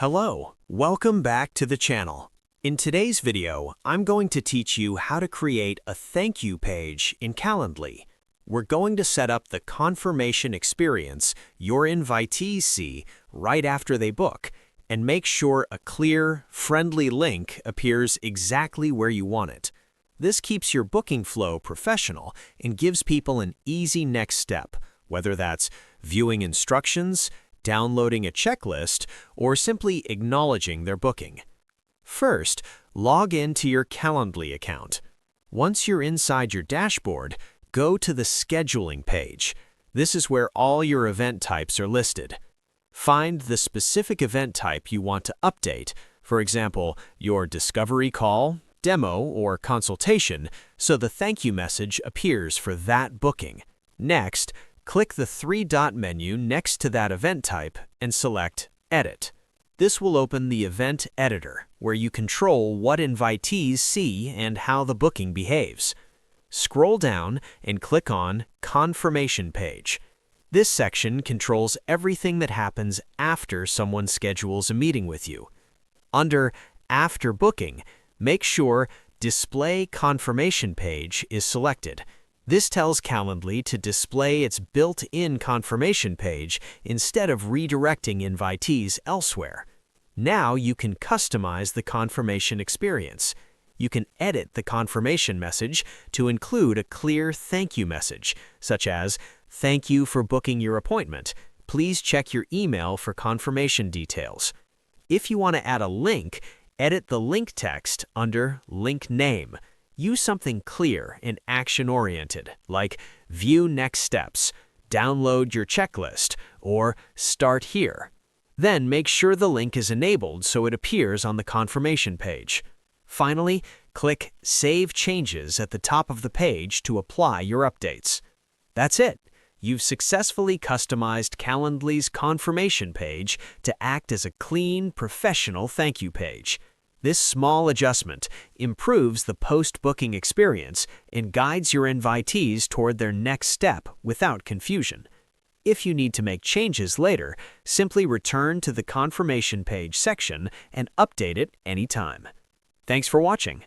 Hello, welcome back to the channel. In today's video, I'm going to teach you how to create a thank you page in Calendly. We're going to set up the confirmation experience your invitees see right after they book, and make sure a clear, friendly link appears exactly where you want it. This keeps your booking flow professional and gives people an easy next step, whether that's viewing instructions, downloading a checklist, or simply acknowledging their booking. First, log into your Calendly account. Once you're inside your dashboard, go to the scheduling page. This is where all your event types are listed. Find the specific event type you want to update, for example, your discovery call, demo, or consultation, so the thank you message appears for that booking. Next, click the three-dot menu next to that event type and select Edit. This will open the event editor, where you control what invitees see and how the booking behaves. Scroll down and click on Confirmation Page. This section controls everything that happens after someone schedules a meeting with you. Under After Booking, make sure Display Confirmation Page is selected. This tells Calendly to display its built-in confirmation page instead of redirecting invitees elsewhere. Now you can customize the confirmation experience. You can edit the confirmation message to include a clear thank you message, such as, "Thank you for booking your appointment. Please check your email for confirmation details." If you want to add a link, edit the link text under Link Name. Use something clear and action-oriented, like View Next Steps, Download Your Checklist, or Start Here. Then make sure the link is enabled so it appears on the confirmation page. Finally, click Save Changes at the top of the page to apply your updates. That's it. You've successfully customized Calendly's confirmation page to act as a clean, professional thank you page. This small adjustment improves the post-booking experience and guides your invitees toward their next step without confusion. If you need to make changes later, simply return to the confirmation page section and update it anytime. Thanks for watching.